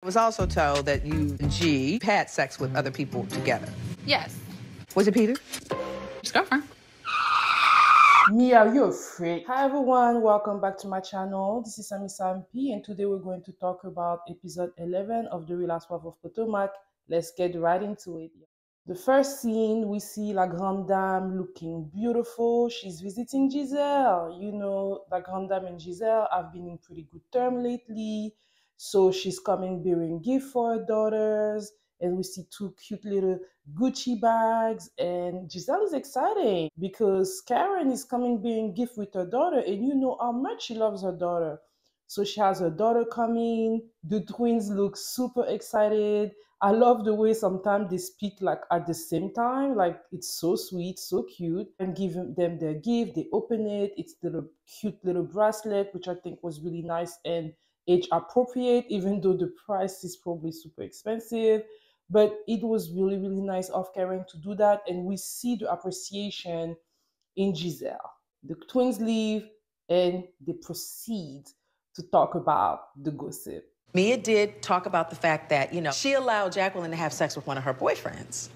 I was also told that you and G had sex with other people together. Yes. Was it Peter? His girlfriend. Mia, you're a freak. Hi everyone, welcome back to my channel. This is Sammy Sampi, and today we're going to talk about episode 11 of the Real Housewives of Potomac. Let's get right into it. The first scene, we see La Grande Dame looking beautiful. She's visiting Giselle. You know, La Grande Dame and Giselle have been in pretty good terms lately. So she's coming bearing gift for her daughters. And we see two cute little Gucci bags. And Giselle is excited because Karen is coming bearing gift with her daughter. And you know how much she loves her daughter. So she has her daughter coming. The twins look super excited. I love the way sometimes they speak like at the same time. Like it's so sweet, so cute. And give them their gift. They open it. It's the cute little bracelet, which I think was really nice and age appropriate, even though the price is probably super expensive. But it was really, really nice of Karen to do that. And we see the appreciation in Giselle. The twins leave and they proceed to talk about the gossip. Mia did talk about the fact that, she allowed Jacqueline to have sex with one of her boyfriends.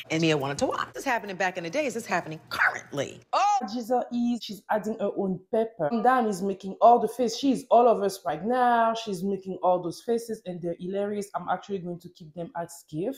And Mia wanted to watch. This is happening back in the days. It's happening currently. Oh! Giselle she's adding her own pepper. Dan is making all the faces. She's all of us right now. She's making all those faces and they're hilarious. I'm actually going to keep them at skiff.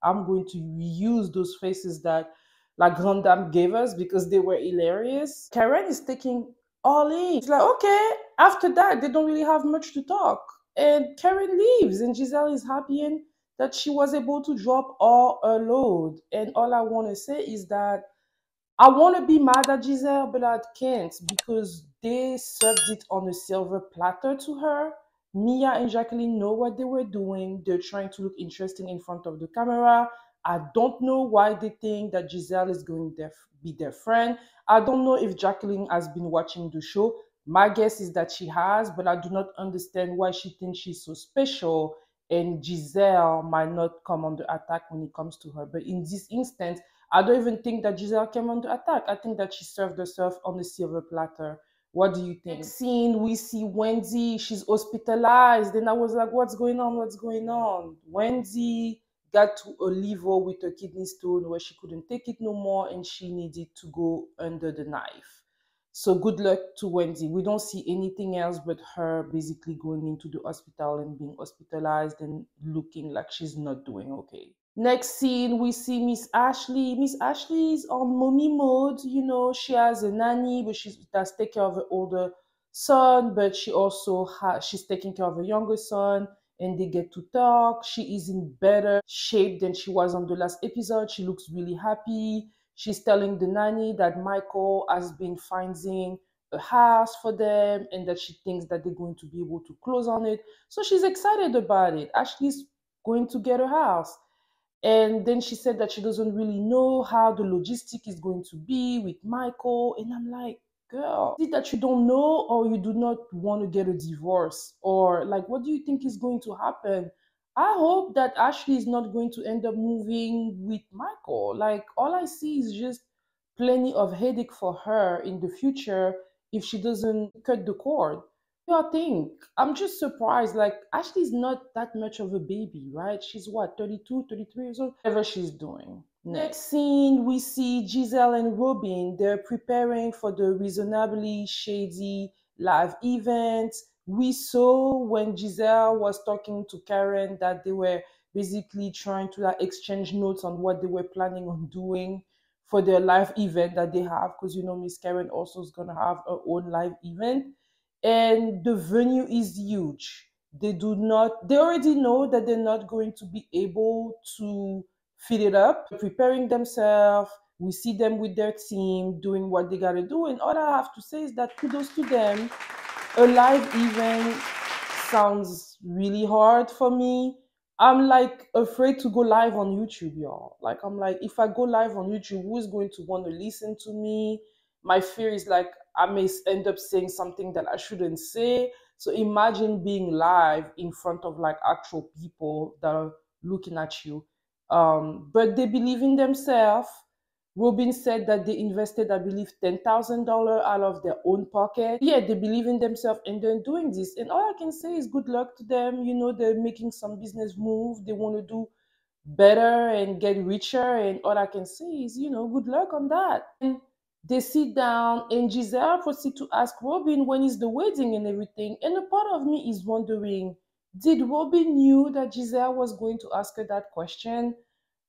I'm going to reuse those faces that La Grande Dame gave us because they were hilarious. Karen is taking all in. She's like, okay, after that, they don't really have much to talk. And Karen leaves and Giselle is happy and that she was able to drop all her load. And all I want to say is that I want to be mad at Giselle, but I can't because they served it on a silver platter to her. Mia and Jacqueline know what they were doing. They're trying to look interesting in front of the camera. I don't know why they think that Giselle is going to be their friend. I don't know if Jacqueline has been watching the show. My guess is that she has, but I do not understand why she thinks she's so special and Giselle might not come on the attack when it comes to her. But in this instance, I don't even think that Giselle came on the attack. I think that she served herself on a silver platter. What do you think? Next scene, we see Wendy. She's hospitalized. And I was like, what's going on? What's going on? Wendy got to a liver with a kidney stone where she couldn't take it no more and she needed to go under the knife. So good luck to Wendy. We don't see anything else but her basically going into the hospital and being hospitalized and looking like she's not doing okay. Next scene, we see Miss Ashley. Miss Ashley is on mommy mode. You know, she has a nanny, but she does take care of her older son, but she's taking care of her younger son, and they get to talk. She is in better shape than she was on the last episode. She looks really happy. She's telling the nanny that Michael has been finding a house for them and that she thinks that they're going to be able to close on it. So she's excited about it. Ashley's going to get a house. And then she said that she doesn't really know how the logistic is going to be with Michael. And I'm like, girl, is it that you don't know or you do not want to get a divorce? Or like, what do you think is going to happen? I hope that Ashley is not going to end up moving with Michael. Like, all I see is just plenty of headache for her in the future if she doesn't cut the cord. I think I'm just surprised. Like, Ashley's not that much of a baby, right? She's what, 32, 33 years old? Whatever she's doing. Next scene, we see Giselle and Robyn. They're preparing for the Reasonably Shady live event. We saw when Giselle was talking to Karen that they were basically trying to exchange notes on what they were planning on doing for their live event that they have, because Miss Karen also is gonna have her own live event. And the venue is huge. They already know that they're not going to be able to fill it up. They're preparing themselves. We see them with their team doing what they gotta do. And all I have to say is that kudos to them. A live event sounds really hard for me. I'm like afraid to go live on YouTube, y'all. Like, I'm like, if I go live on YouTube, who's going to want to listen to me? My fear is like I may end up saying something that I shouldn't say. So imagine being live in front of like actual people that are looking at you. But they believe in themselves. Robyn said that they invested, I believe, $10,000 out of their own pocket. Yeah, they believe in themselves and they're doing this. And all I can say is good luck to them. You know, they're making some business move. They want to do better and get richer. And all I can say is, you know, good luck on that. And they sit down and Giselle proceeds to ask Robyn when is the wedding and everything. And a part of me is wondering, did Robyn knew that Giselle was going to ask her that question?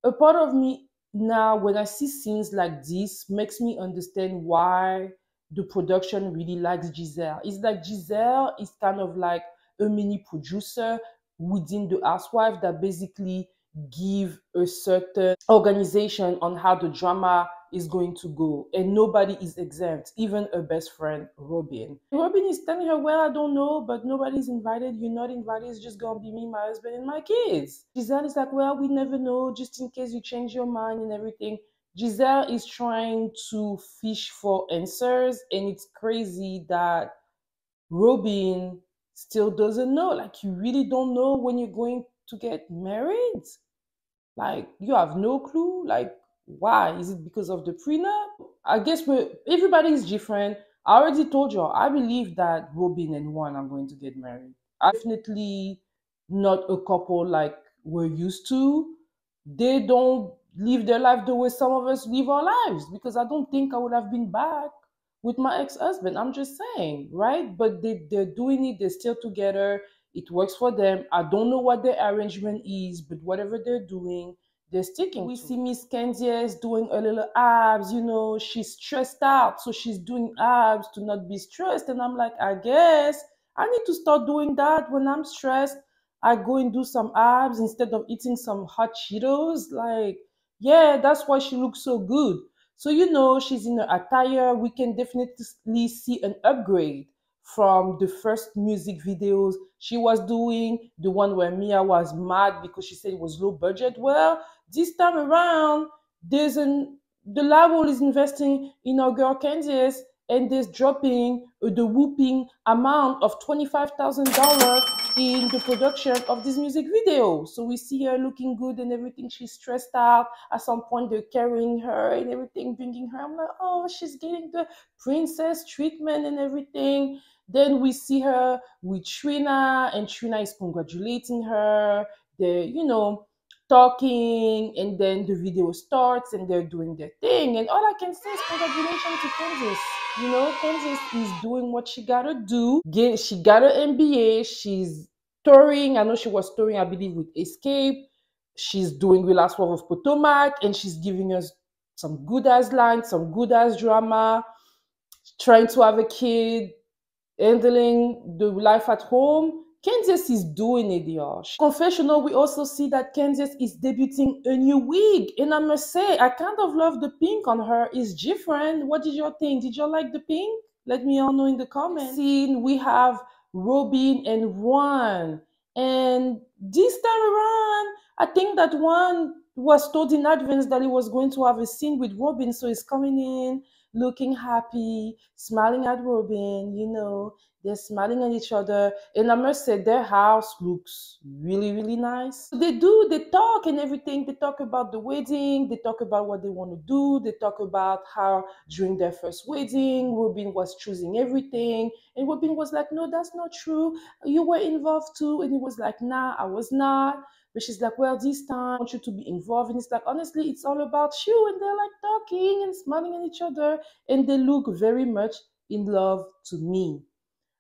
A part of me now, when I see scenes like this, makes me understand why the production really likes Giselle. It's like Giselle is kind of like a mini producer within the housewife that basically give a certain organization on how the drama is going to go, and nobody is exempt, even her best friend Robyn. Robyn is telling her, well, I don't know, but nobody's invited. You're not invited. It's just gonna be me, my husband, and my kids. Giselle is like, well, we never know, just in case you change your mind and everything. Giselle is trying to fish for answers, and it's crazy that Robyn still doesn't know. Like, you really don't know when you're going to get married? Like, you have no clue? Like, why? Is it because of the prenup? I guess everybody is different. I already told you, I believe that Robyn and Juan are going to get married. I definitely not a couple like we're used to. They don't live their life the way some of us live our lives, because I don't think I would have been back with my ex-husband. I'm just saying, right? But they're doing it. They're still together. It works for them. I don't know what their arrangement is, but whatever they're doing, they're sticking. We see Miss Candiace doing a little abs. You know, she's stressed out, so she's doing abs to not be stressed. And I'm like, I guess I need to start doing that when I'm stressed. I go and do some abs instead of eating some hot Cheetos. Like, yeah, that's why she looks so good. So, you know, she's in her attire. We can definitely see an upgrade from the first music videos she was doing, the one where Mia was mad because she said it was low budget. Well, this time around, the label is investing in our girl Candiace, and they're dropping the whooping amount of $25,000 in the production of this music video. So we see her looking good and everything. She's stressed out. At some point, they're carrying her and everything, bringing her. I'm like, oh, she's getting the princess treatment and everything. Then we see her with Trina, and Trina is congratulating her. They're, you know, talking, and then the video starts and they're doing their thing. And all I can say is congratulations to Candiace. You know, Candiace is doing what she gotta do. She got her MBA. She's touring. I know she was touring, I believe, with Escape. She's doing Real Housewives of Potomac, and she's giving us some good ass lines, some good ass drama, trying to have a kid, handling the life at home. Candiace is doing it, y'all. Confessional, we also see that Candiace is debuting a new wig. And I must say, I kind of love the pink on her. It's different. What did you think? Did you like the pink? Let me all know in the comments. Scene, we have Robyn and Juan. And this time around, I think that Juan was told in advance that he was going to have a scene with Robyn. So he's coming in, looking happy, smiling at Robyn, you know, they're smiling at each other. And I must say, their house looks really, really nice. They talk and everything. They talk about the wedding. They talk about what they want to do. They talk about how during their first wedding, Robyn was choosing everything. And Robyn was like, no, that's not true. You were involved too. And he was like, nah, I was not. But she's like, well, this time I want you to be involved. And it's like, honestly, it's all about you. And they're like talking and smiling at each other. And they look very much in love to me.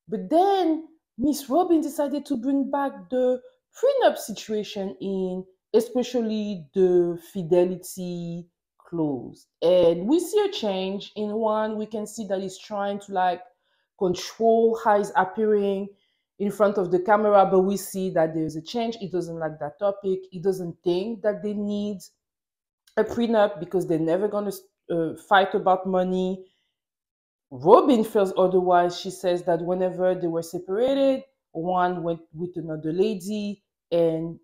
But then Miss Robyn decided to bring back the prenup situation in, especially the fidelity clause. And we see a change. In one, we can see that he's trying to like control how he's appearing in front of the camera, but we see that there's a change. He doesn't like that topic. He doesn't think that they need a prenup because they're never going to fight about money. Robyn feels otherwise. She says that whenever they were separated, one went with another lady, and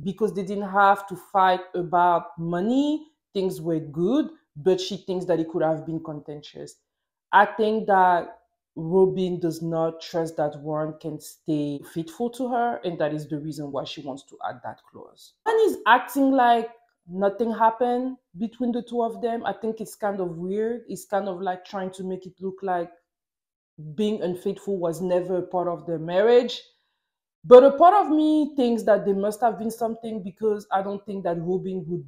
because they didn't have to fight about money, things were good, but she thinks that it could have been contentious. I think that Robyn does not trust that Juan can stay faithful to her, and that is the reason why she wants to add that clause. Juan is acting like nothing happened between the two of them. I think it's kind of weird. It's kind of like trying to make it look like being unfaithful was never a part of their marriage. But a part of me thinks that there must have been something, because I don't think that Robyn would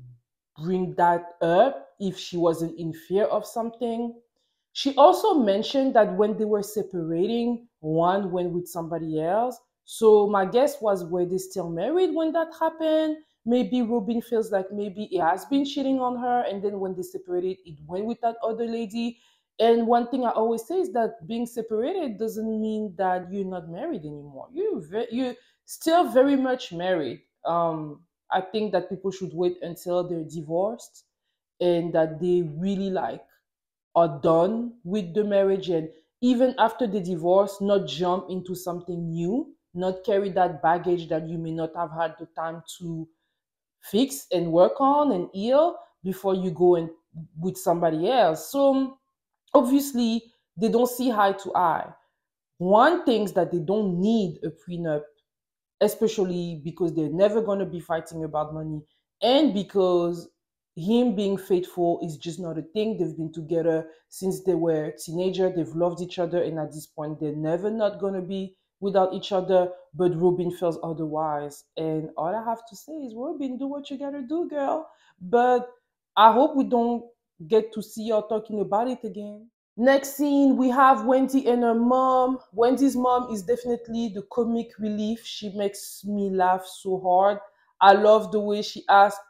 bring that up if she wasn't in fear of something. She also mentioned that when they were separating, Juan went with somebody else. So my guess was, were they still married when that happened? Maybe Robyn feels like maybe he has been cheating on her, and then when they separated, it went with that other lady. And one thing I always say is that being separated doesn't mean that you're not married anymore. You're still very much married. I think that people should wait until they're divorced and that they really like are done with the marriage, and even after the divorce, not jump into something new, not carry that baggage that you may not have had the time to fix and work on and heal before you go and with somebody else. So obviously they don't see eye to eye. One thinks that they don't need a prenup, especially because they're never going to be fighting about money, and because him being faithful is just not a thing. They've been together since they were teenager. They've loved each other, and at this point they're never not going to be without each other. But Robyn feels otherwise, and all I have to say is, Robyn, do what you gotta do, girl. But I hope we don't get to see y'all talking about it again. Next scene, we have Wendy and her mom. Wendy's mom is definitely the comic relief. She makes me laugh so hard. I love the way she asked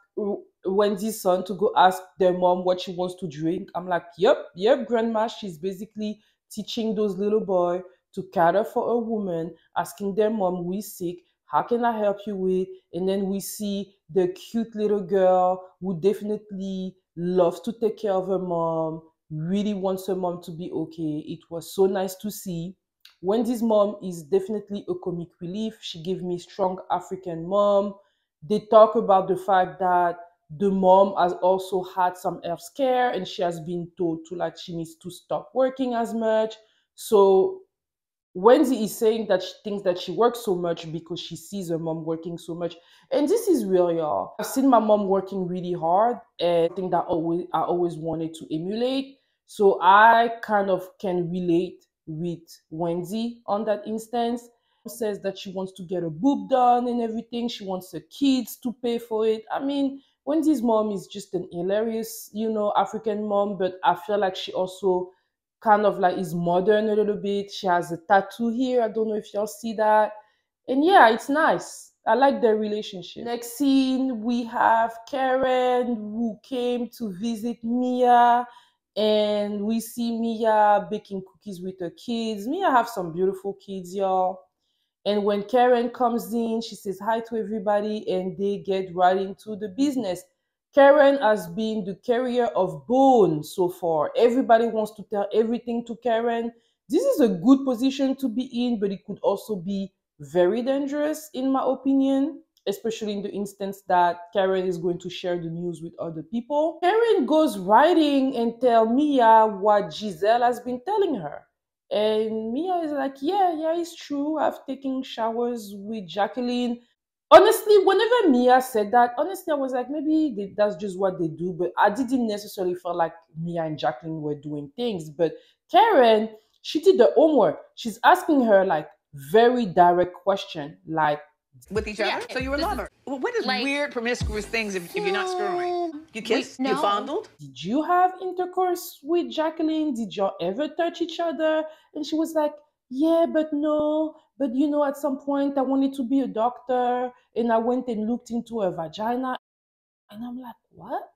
Wendy's son to go ask their mom what she wants to drink. I'm like, yep, grandma. She's basically teaching those little boys to cater for a woman, asking their mom, we sick, how can I help you with? And then we see the cute little girl who definitely loves to take care of her mom, really wants her mom to be okay. It was so nice to see. Wendy's mom is definitely a comic relief. She gave me strong African mom. They talk about the fact that the mom has also had some health scare, and she has been told to, like, she needs to stop working as much. So Wendy is saying that she thinks that she works so much because she sees her mom working so much. And this is real, y'all. I've seen my mom working really hard, and I think that I always wanted to emulate. So I kind of can relate with Wendy on that instance. Says that she wants to get her boob done and everything. She wants her kids to pay for it. I mean, Wendy's mom is just an hilarious, African mom, but I feel like she also kind of like is modern a little bit. She has a tattoo here. I don't know if y'all see that. And yeah, it's nice. I like their relationship. Next scene, we have Karen, who came to visit Mia, and we see Mia baking cookies with her kids. Mia have some beautiful kids, y'all. And when Karen comes in, she says hi to everybody, and they get right into the business. Karen has been the carrier of bone so far. Everybody wants to tell everything to Karen. This is a good position to be in, but it could also be very dangerous, in my opinion, especially in the instance that Karen is going to share the news with other people. Karen goes writing and tell Mia what Giselle has been telling her. And Mia is like, yeah, it's true. I've taken showers with Jacqueline. Honestly, whenever Mia said that, honestly, I was like, maybe that's just what they do. But I didn't necessarily feel like Mia and Jacqueline were doing things. But Karen, she did the homework. She's asking her like very direct question, like, with each other. Yeah, so you were a lover. Well, what is like, weird promiscuous things if you're not screwing? You kissed? No. You fondled? Did you have intercourse with Jacqueline? Did y'all ever touch each other? And she was like, yeah, but no. But at some point I wanted to be a doctor, and I went and looked into her vagina. And I'm like, what?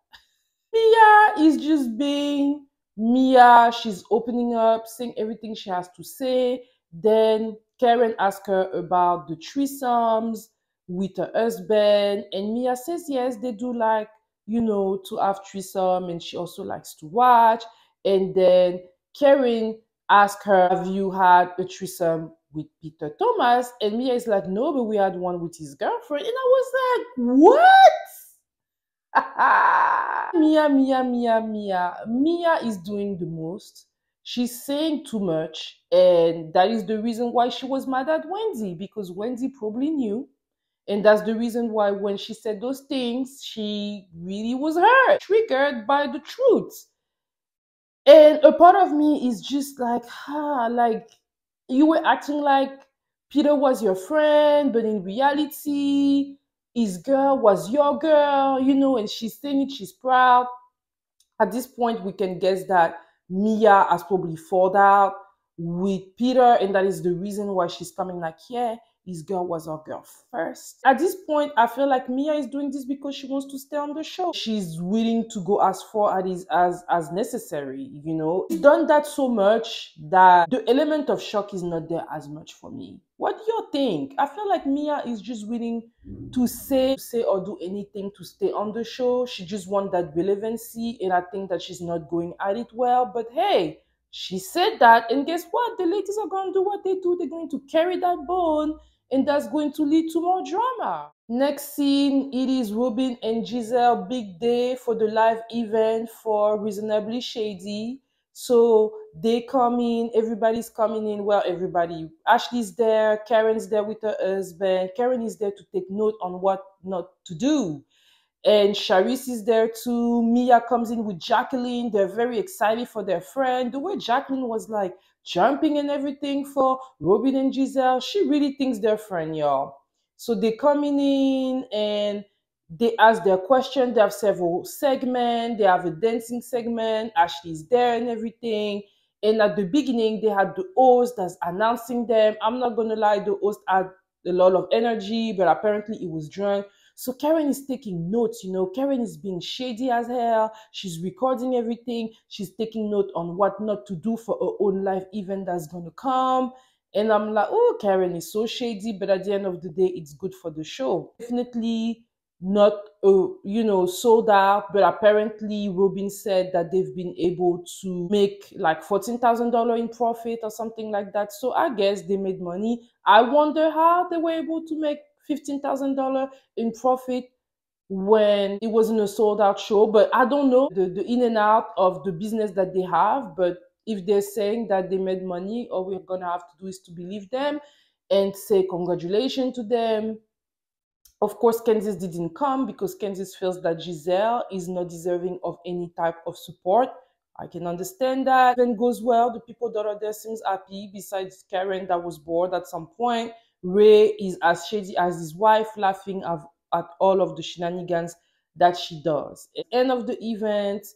Mia is just being Mia. She's opening up, saying everything she has to say. Then Karen asks her about the threesomes with her husband. And Mia says, yes, they do like, to have threesome. And she also likes to watch. And then Karen asks her, have you had a threesome with Peter Thomas? And Mia is like, no, but we had one with his girlfriend. And I was like, what? Mia is doing the most. She's saying too much, and that is the reason why she was mad at Wendy, because Wendy probably knew, And that's the reason why when she said those things, she really was hurt, triggered by the truth. And a part of me is just like, like you were acting like Peter was your friend, but in reality, his girl was your girl, and she's saying it, she's proud. At this point, we can guess that Mia has probably fallen out with Peter, and that is the reason why she's coming like, yeah, his girl was our girl first. At this point, I feel like Mia is doing this because she wants to stay on the show. She's willing to go as far as necessary, She's done that so much that the element of shock is not there as much for me. What do you think? I feel like Mia is just willing to say or do anything to stay on the show. She just wants that relevancy, and I think that she's not going at it well. But hey, she said that, and guess what? The ladies are going to do what they do. They're going to carry that bone, and that's going to lead to more drama. Next scene, it is Robyn and Giselle, big day for the live event for Reasonably Shady. So they come in, everybody's coming in. Well, everybody. Ashley's there, Karen's there with her husband. Karen is there to take note on what not to do. And Charisse is there too. Mia comes in with Jacqueline. They're very excited for their friend. The way Jacqueline was like jumping and everything for Robyn and Giselle, she really thinks they're friend, y'all. So they coming in and they ask their question. They have several segments. They have a dancing segment. Ashley's there and everything. And at the beginning, they had the host that's announcing them. I'm not going to lie, the host had a lot of energy, but apparently he was drunk. So Karen is taking notes, Karen is being shady as hell. She's recording everything. She's taking note on what not to do for her own live event that's going to come. And I'm like, oh, Karen is so shady, but at the end of the day, it's good for the show. Definitely not, sold out, but apparently Robyn said that they've been able to make like $14,000 in profit or something like that. So I guess they made money. I wonder how they were able to make $15,000 in profit when it wasn't a sold out show, but I don't know the in and out of the business that they have. But if they're saying that they made money, all we're gonna have to do is to believe them and say congratulations to them. Of course, Candiace didn't come because Candiace feels that Giselle is not deserving of any type of support. I can understand that. Then goes well. The people that are there seems happy. Besides Karen that was bored at some point. Ray is as shady as his wife, laughing at all of the shenanigans that she does. At the end of the event,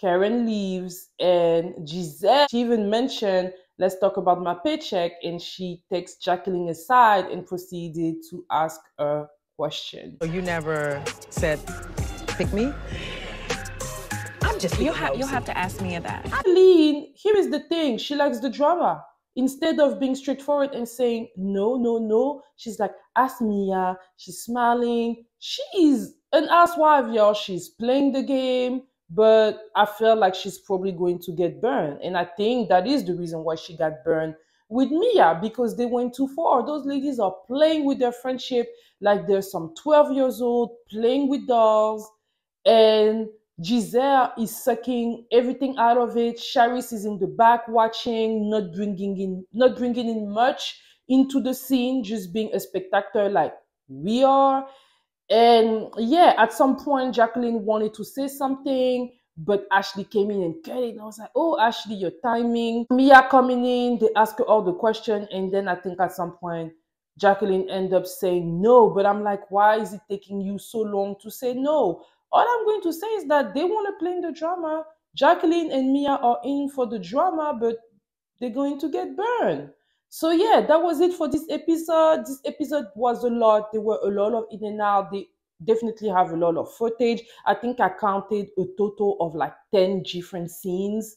Karen leaves, and Giselle, she even mentioned, let's talk about my paycheck, and she takes Jacqueline aside and proceeded to ask her question. So you never said, pick me? I'm just you'll have to ask Mia that. Jacqueline, here is the thing. She likes the drama. Instead of being straightforward and saying, no, no, no, she's like, ask Mia. She's smiling. She is an housewife, y'all. She's playing the game, but I feel like she's probably going to get burned. And I think that is the reason why she got burned with Mia, because they went too far. Those ladies are playing with their friendship like they're some 12 years old, playing with dolls. And Giselle is sucking everything out of it. Charisse is in the back watching, not bringing in much into the scene, just being a spectator like we are. And yeah, at some point, Jacqueline wanted to say something, but Ashley came in and cut it. And I was like, oh, Ashley, your timing. Mia coming in, they ask her all the questions. And then I think at some point, Jacqueline ended up saying no. But I'm like, why is it taking you so long to say no? All I'm going to say is that they want to play in the drama. Jacqueline and Mia are in for the drama, but they're going to get burned. So yeah, that was it for this episode. This episode was a lot. There were a lot of in and out. They definitely have a lot of footage. I think I counted a total of like 10 different scenes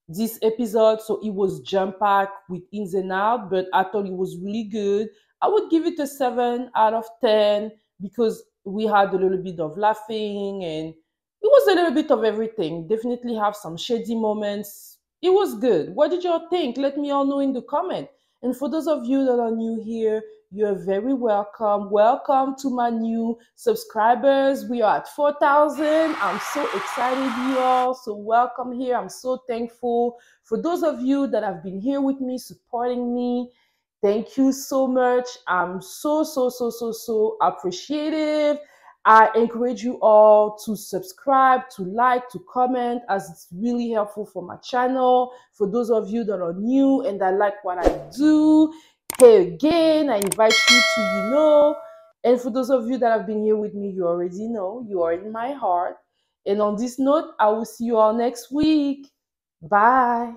this episode. So it was jam-packed with ins and out, but I thought it was really good. I would give it a 7 out of 10 because we had a little bit of laughing and it was a little bit of everything. Definitely have some shady moments. It was good. What did y'all think? Let me all know in the comment. And for those of you that are new here, you're very welcome. Welcome to my new subscribers. We are at 4,000. I'm so excited, you all. So welcome here. I'm so thankful for those of you that have been here with me, supporting me. Thank you so much. I'm so appreciative. I encourage you all to subscribe, to like, to comment, as it's really helpful for my channel. For those of you that are new and that like what I do, hey again, I invite you to, and for those of you that have been here with me, you already know, you are in my heart. And on this note, I will see you all next week. Bye.